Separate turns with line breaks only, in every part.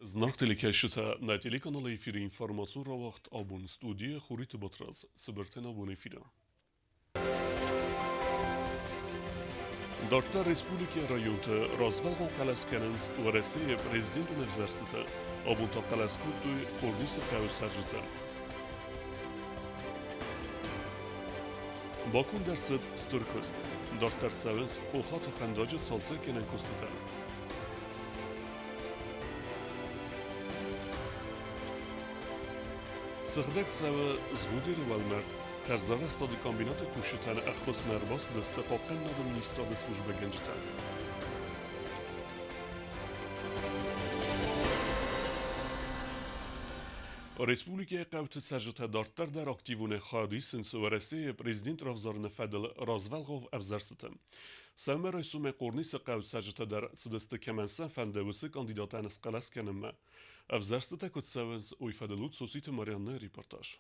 Знак телекешта на телеканале эфире информацион ра вақт абун студия Хурит Батраз сибиртен абун эфире. Дарта Республика районта развалган қаласканынс варасы президент университета абунта қаласкутту корниса каусаржита. Бакун дерсет стуркост. Дартар савенс охат фандаджет салса кенен костата. Сыгдак сава згудери валмер Тарзара стади комбината кушитан ахвас мербас даста қоққан над министрада служба генжитан. Республика قوت سجت دارتر در اکتیون خادی سنس ورسه پرزیدنت رافزارن فدل رازولغوف افزرستم. سامر رسوم قرنیس قوت سجت در سدست کمنسن فندوسی کاندیداتان اسقلاس کنم. افزرسته کت سوانس اوی فدلوت سوسیت ماریانه ریپورتاج.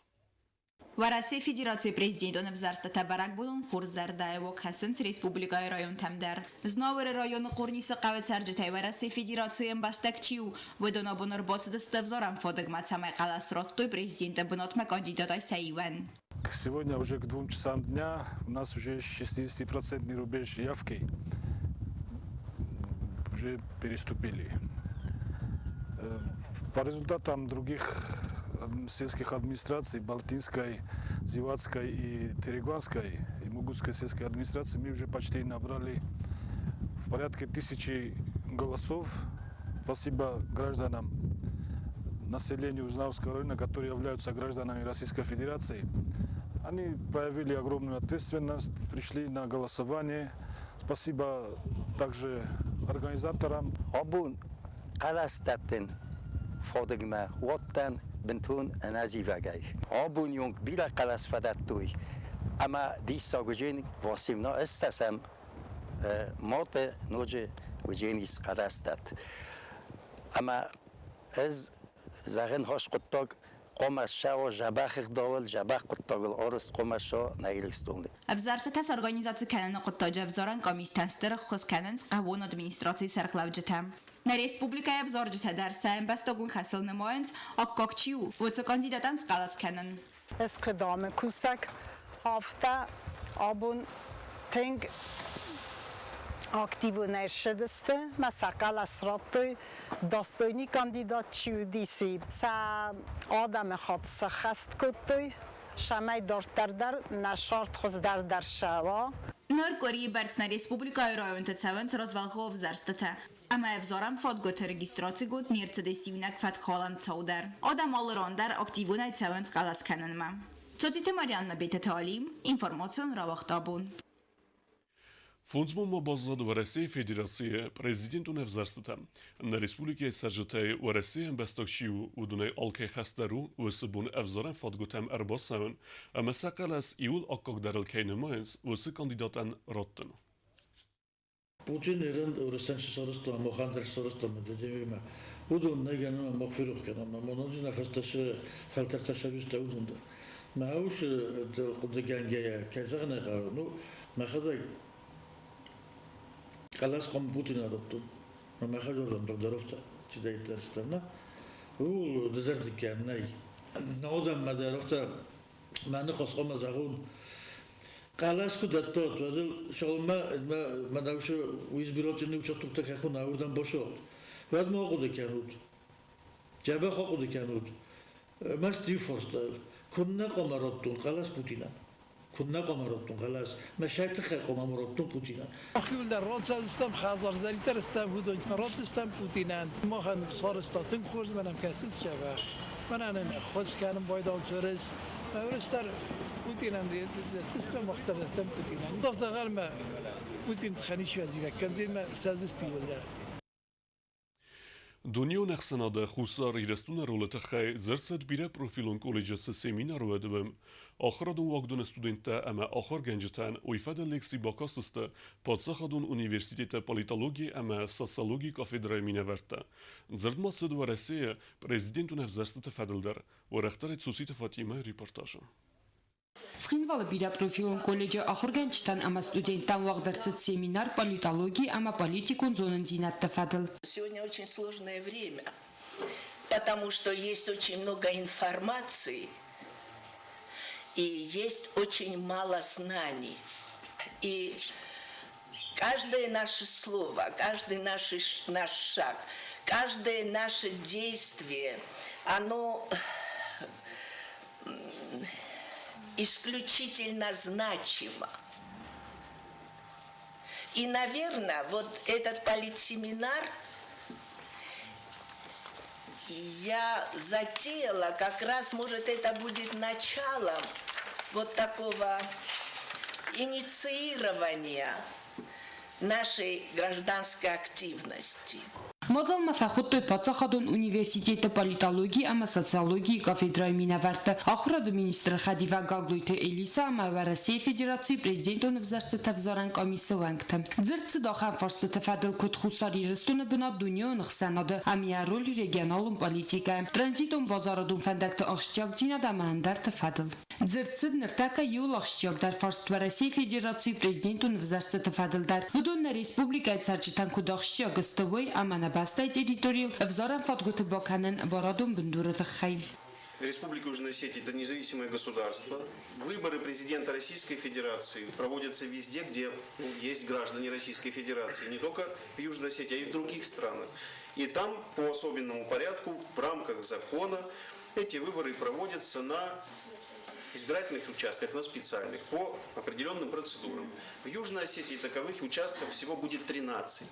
Вараси Федерации президентон взарстата барак будун Хурзардаево Касынц Республикай район тамдар. Зновер районы Курниса Кавет Сарджитай Вараси Федерации Бастакчиу выдано бунор боцдыста взорам фодыгмат самай калас роттой президента бунотма кандидата Саиван.
Сегодня уже к 2 часам дня у нас уже 60% рубеж явки уже переступили. По результатам других сельских администраций, Балтинской, Зиватской и Терегванской, и Мугутской сельской администрации, мы уже почти набрали в порядке 1000 голосов. Спасибо гражданам, населению Узнавского района, которые являются гражданами Российской Федерации. Они проявили огромную ответственность, пришли на голосование. Спасибо также организаторам.
Абун Каластаттен Фодыгма Воттан بنتون نزیوگی آبون یونگ بیل قلاس فدت توی اما دیسا گوجین واسیمنا استسم مات نوج گوجینیس قلاس داد اما از زغن هاش قطاق قماش شو جباخ داول جباخ قطاق الارس قماش شو نایلستونده.
افزارستاس организации کنن قطاج افزاران کامیستانستر خص کننس قوون ادمنستراسی سرخلاوجتم. На республика взоржита дар сайм бастогун хасил намоянц аккокчиу вуца кандидатан скалас кенен.
Eskadame kusak hafta abun teng aktivune şedeste masakal asrattoy dastoyni kandidat çiudisi sa adam khat sa khast kuttoy shamay dartardar nashart khozdar shava
Норкори Берцна республика районта цаванц развалхов зарстата. Ама евзорам фотгот регистраци гот нирцедесивнак фатхолан цаудар. Адам алырондар активунай цаванц қалас кананма. Цоците Марианна бета талим, информацион равахтабун.
Фунзмон мабазад ورسه فدراسیه پرزیدنت اونیورسیته на республике سجته ورسه بستاکشیو و دنای آلکه خسترو و سبون افزارن فادگوتم ارباسون اما سقل از ایول آکاک در الکین ماینس و سه کاندیداتن راتن.
پوتین ایران ورسان شسارستا مخاندر شسارستا مدادیم ودون نگنم مغفرخ کنم مناظر نفستش فلتر تشویش تودون ده معوش دل قدگانگیا کزغن قانو مخدای خلاص قام بوتين أردتون ما خجورن بدرفته كذا يترستنا هو دزرت كان ناي نودم ما درفته ما نخص قام زغون خلاص كده توت هذا شغل ما ناوش ويزبيرات إنه شطوك تكخون أودم بشوت بعد ما أقول كانود جابه أقول كانود ما استيفرست كنا قام أردتون خلاص بوتينا كنا قمرتون خلاص مشايت خير قمرتون بوتينا
أخيول در رات استم خازر زریتر استم بودن رات استم پوتینان ما خن صار استاتن خوش منم کسیت شباش من أنا خوش كانم بايدان سرس ورستر پوتینان دید استم مختلفم پوتینان ضفت غير ما پوتین خنیش وزیک کن زي ما سازستی ولا
دنیا نخسناده خوصار ایرستون رولت خی زرسد بیره پروفیلون کلیجت سمینار و دوم آخر دون واقعدون استودنتا اما آخر گنجتن ویفاد لکسی باکاسسته پادسخ دون اونیورسیتت پالیتولوژی اما سوسیولوژی کافدرای مینورتا زرد ماتسد ورسه پرزیدنت اونیورسیتت فدلدر و رختار سوسیت فاطمه ریپورتاژ.
Схинвала бира профилон колледжа ахурганчтан ама студенттан вагдырцыт семинар политологии ама политикун зонын зинатты фадыл.
Сегодня очень сложное время. потому что есть очень много информации и есть очень мало знаний. И каждое наше слово, каждый наш шаг, каждое наше действие, оно исключительно значимо. И, наверное, вот этот политсеминар я затеяла, как раз, может, это будет началом вот такого инициирования нашей гражданской активности.
Մոզալ մաֆախոտոյ պացախադոն ունիվերսիտետը պալիտալոգի ամա սոցիալոգիի կաֆեդրայի մինավարտը ախրադը մինիստրը խադիվա գագլույթը Էլիսա ամավարասիի ֆեդերացիի պրեզիդենտոն վզարստը թավզարան կոմիսը վանքտը ձրցը դախան ֆորստը թվադել կոտ խուսարի ռստունը բնադունյոն խսանադը ամիարոլ ռեգիոնալում պոլիտիկա տրանզիտոն բազարադուն ֆանդակտը աղշճագ դամանդար թվադել ձրցը նրտակա յուլ աղշճագդար ֆորստվարասիի ֆեդերացիի պրեզիդենտոն վզարստը թվադել դար հուդոնը ռեսպուբլիկայի ցարչտանքու դաղշճագը ստվոյ ամանա Бастать эдиториал взором фотготы боканен бородом бендура тахай.
Республика Южная Осетия – это независимое государство. Выборы президента Российской Федерации проводятся везде, где есть граждане Российской Федерации. Не только в Южной Осетии, а и в других странах. И там по особенному порядку, в рамках закона, эти выборы проводятся на избирательных участках, на специальных, по определенным процедурам. В Южной Осетии таковых участков всего будет 13.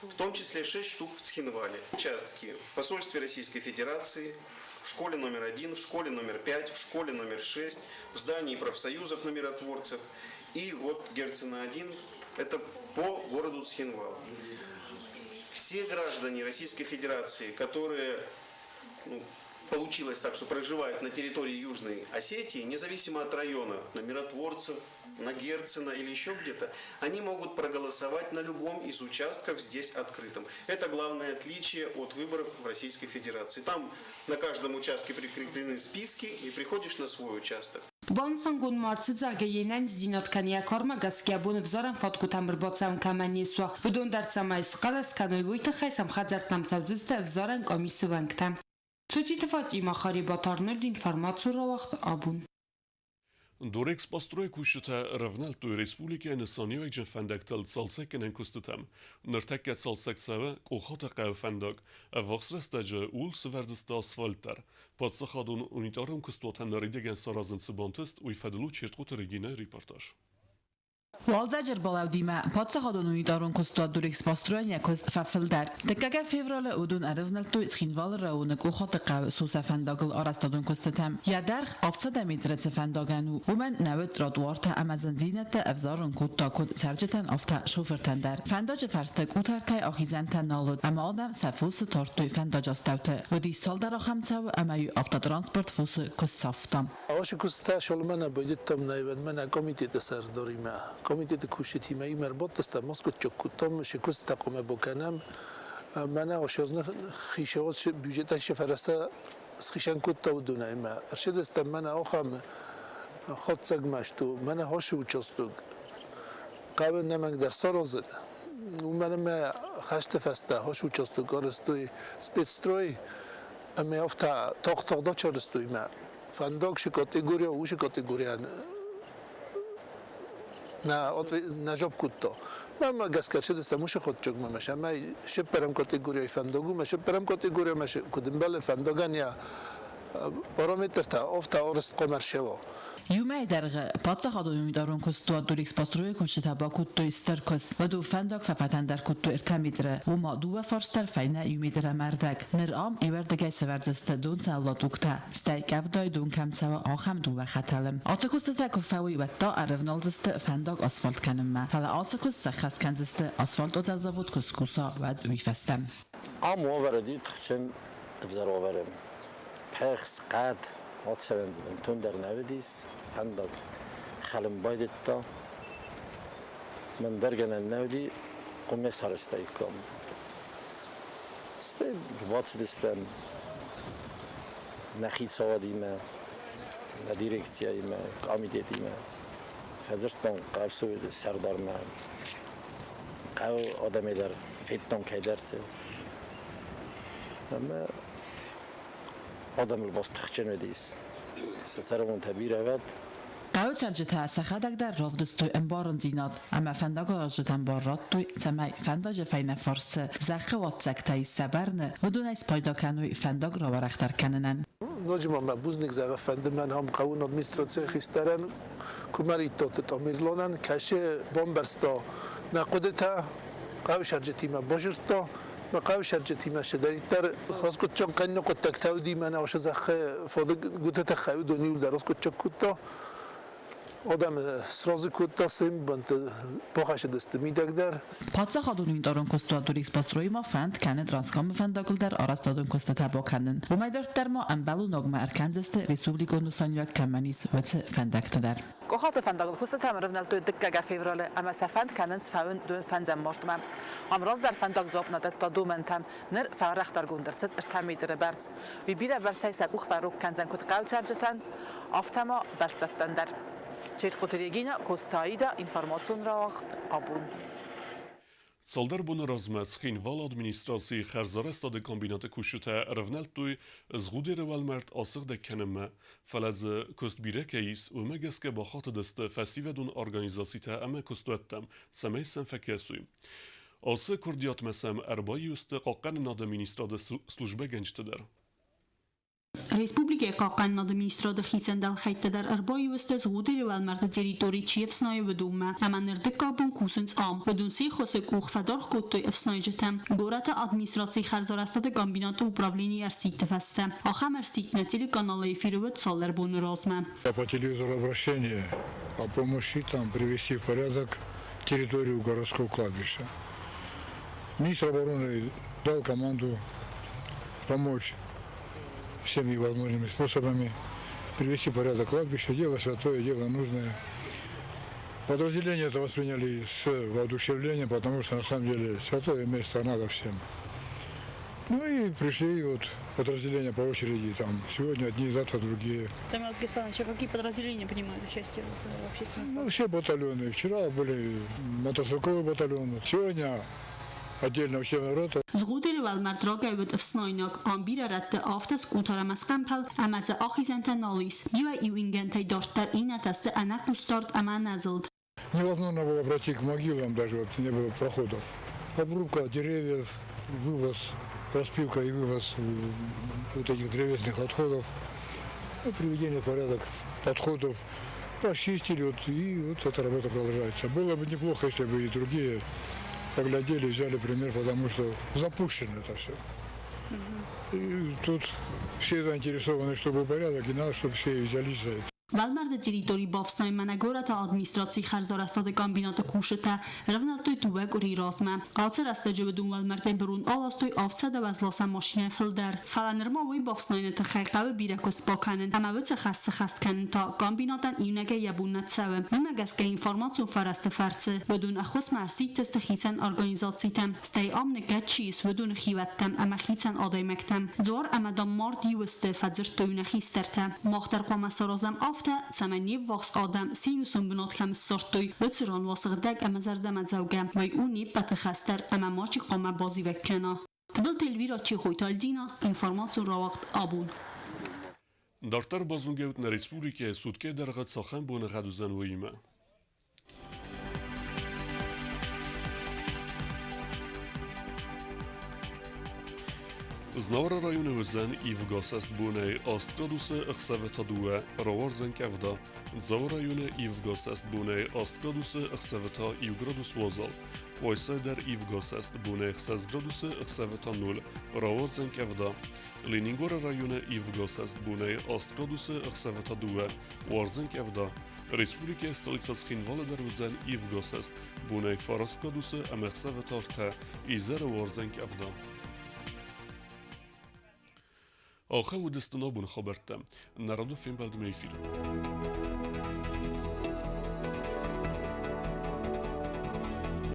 В том числе 6 штук в Цхинвале. Участки в посольстве Российской Федерации, в школе номер 1, в школе номер 5, в школе номер 6, в здании профсоюзов на миротворцев. И вот Герцена-1, это по городу Цхинвал. Все граждане Российской Федерации, которые получилось так, что проживают на территории Южной Осетии, независимо от района, на миротворцев, на Герцена или еще где-то, они могут проголосовать на любом из участков здесь открытым. Это главное отличие от выборов в Российской Федерации. Там на каждом участке прикреплены списки, и приходишь на свой участок.
Բանսանգուն մարցիծարգը ենան զինոտքանի ակորմա գասկիաբուն վզորան ֆոտկուտամր բոցամ կամանիեսուա վդոն դարձամայս qալաս կանոյ ոյթը խայսամ խաձարտամցավձստը վզորան կոմիսու վանքտամ Ցույցի տված իմախարի բատարներ ինֆորմացիա վախտ աբուն
Դորեքս պաստրոյ կուշտը ռավնալ տու ռեսպուլիկա նսանիոյ ջն ֆանդակտալ ցալսեկն ընկուստտամ նրտակա ցալսեքսավը կողոտը կայ ֆանդակ ավախսրստաջը ուլ սվերդստա ասֆալտար պատսախադուն ունիտարում կստոտան նրիդեգեն սարազն սբոնտեստ ու իֆադլու չերտկուտը ռեգինա ռիպորտաժ
Walzager Balaudima, Potsahadon Unitarun Kostad Durix Postronia Kost Faffeldar. De Kaga Fevrale Udun Arvnal to Schinval Raun Kuchotaka Susa Fandagel Arastadun Kostatam. Yadar Afsadamitretse Fandaganu. Woman Nawet Rodwarta Amazonzinete Avzarun Kutakut Sargetan Afta Schofertandar. Fandaje Farstek Utartai Achizanta Nalud. Amadam Safus Tortui Fandajastaute. Wadi Soldarachamtau Amayu Afta Transport Fus Kostsaftam.
Awashikusta Sholmana Buditam Naivana Committee Sardorima. Komiteti kushitime مربوط است مسکو چکوتام شکست تقوم بکنم من آشازن خیشه‌اش بیوجتش فرسته خیشان کوتا و دونه ما ارشد است من آخام خود سگمشتو من هاش وچستو قبل نمک در سرازن و من ما خشت فسته هاش وچستو کارستوی سپیتستروی اما افتا تاق دا چارستوی ما فندق کاتگوریا وش کاتگوریا na żobku to. Mam gaskarczy dostał muszę chodźczyk mam się ma szybram kategorię fandogu ma szybram kategorię ma kudembale fandogania parametr ta ofta orst komerszewo.
Jumay derge Potsahadon Unitarun Kostad Durix Postroy Kushita Bakut Sterkos Vadu Fandak Fapatandar Kutu Ertamidre Uma Dua Forster Feina Umidra Mardak Neram Everdege Severzeste Don Sallatukta Steik Avdoy Don Kamtsawa Acham Dua Khatalem Atsakusta Kofawi Vetta Arvnaldeste Fandak Asfalt Kanema Fala Atsakus Sakhas Kanzeste Asfalt Odzavod Kuskusa Vad Uifestem
Am overdi tchen vzaroverem Pechs qad Otsevens bentun der Navidis Fandak خالم باید تا من درگن النودی قومی سرسته کم است رباط دستم نخیل سوادی ما ندیرکتیای ما کامیدیتی ما فزرتون قابسوی سردار ما قاو آدمی در فیتون کیدرت اما آدم الباستخچن دیس سرمون تبیر اود
قاو سرجته سخدک در رافدستوی انبارن زیناد اما فندق راجتن بارات توی سمای فنداج فین فرس زخه واتسک تای سبرنه و دونیس پیدا کنوی فندق را ورختر کننن
نجمع مبوزنك زغ فندمان هم قانون ادمنستراتسي خيسترن كماري توت تاميرلونن كاشه بومبرستا نقدتها قاو شرجتي ما بوجرتا ما قاو شرجتي ما شدريتر اسكو چون قنو قد تكتاودي من اش زخ فود گوتت خاود نيول در اسكو چكوتا آدم سرازی کود سیم بنت پاخش دست میدک در
پادشاه خادونین دارن کستو دوریکس پاستروی ما فند کنه ترانسکام فنداگل در آراست دادن کست تبا کنن و میدارد در ما انبلو نگم ارکنزست ریسپوبلیکو نوسانیا کمانیس و چه فندکت در
کوخات فنداگل کست تمرد نلتو دکه فیوراله اما سفند کنن فاون دو فنزم ماشتم امروز در فنداگ زاب ندت تا دو منتم نر فارخ در گوندرت ارتمی در برز و بیره برسای سبوخ فروک کنزن کد قاو سرجتن آفتما بلتتن در Četvrtregina Kostaida informacion racht abun.
Цалдар бун размацхин вал администрации харзараста де комбината кушута равналтуй згудир валмарт асык де кенема фалаз костбирекеис умегеске бахат дасте фасиведун организацията ама костуаттам самай санфакесуй. Асы курдият месам арбай уст қаққан над администрада службе генчтедер.
Республика Какан администрада хицендал хайта дар арбай весте згудир валмарт территории чевснай ведума аманерде кабун кусенц ам ведун си хосе кух фадар коттой эфснайжетам гората администрации харзарастада комбината управления арсит фасте ахам арсит на телеканале эфировет салдар бун разма.
По телевизору обращение о помощи там привести в порядок территорию городского кладбища. Министр обороны дал команду помочь всеми возможными способами привести в порядок кладбище. Дело святое, дело нужное. Подразделения это восприняли с воодушевлением, потому что на самом деле святое место надо всем. Ну и пришли вот подразделения по очереди, там сегодня одни, завтра другие.
Там, Александр, какие подразделения принимают участие в общественном?
Ну, все батальоны. Вчера были мотострелковый батальон, сегодня отдельно учебная рота.
Згудир валмарт рагавет эфснайнак амбира ратте афтас кутарам аскампал амадзе ахизента налис. Дива иуингентай дартар инатасте анак пустарт ама назлд.
Невозможно было пройти к могилам, даже вот не было проходов. Обрубка деревьев, вывоз, распилка и вывоз вот этих древесных отходов, приведение в порядок подходов, расчистили, вот, и вот эта работа продолжается. Было бы неплохо, если бы и другие поглядели, взяли пример, потому что запущено это все. И тут все заинтересованы, чтобы был порядок, и надо, чтобы все взялись за это.
Valmarda teritori bavsnai managorata administrații harzarasta de kombinata kusheta ravnaltoi tuvek uri razma. Alcer asta jebedun valmartei berun alastoi afca de vazlasa mașine filder. Falanirma ui bavsnaine te xayqawe birekost bakanen. Ama vece xast kanen ta kombinatan ivnege yabunat seve. Mimegeske informacion faraste farce. Vedun axos marsit teste xicen organizacitem. Stay amne getchis vedun xivettem ama xicen adaymaktem. Zor ama da mart yuste fadzirtoyune xisterte. Makhtar qama sarazam afta ثمانية وقت آدم سینوسون بنات کم سرطوی و تران واسقدک اما زردم زوجم و اونی بتخستر اما ماچی قام بازی وکنا. تبل تلویرا چی خویتال دینا اینفرماسیون را وقت آبون.
دارتر بازونگوت نا ریسپوبلیکه سودکه درغت ساخن بونه غدو زنویمه. Znawara rajony Łzen i w Gosest Bunej Ostgraduse Chseveta Due Rawarzen Kevda Zaw rajony i w Gosest Bunej Ostgraduse Chseveta i w Gradus Wozal Wojseder i w Gosest Bunej Chses Graduse Chseveta 0 Rawarzen Kevda Leningora rajony i w Gosest Bunej Ostgraduse Chseveta Due Warzen Kevda Respublike stolica Schinwale der Łzen i w Gosest Bunej Farosgraduse Chseveta Orte i 0 Warzen Kevda آخه و دستنا بون خبرتم نرادو فیلم بلد میفیل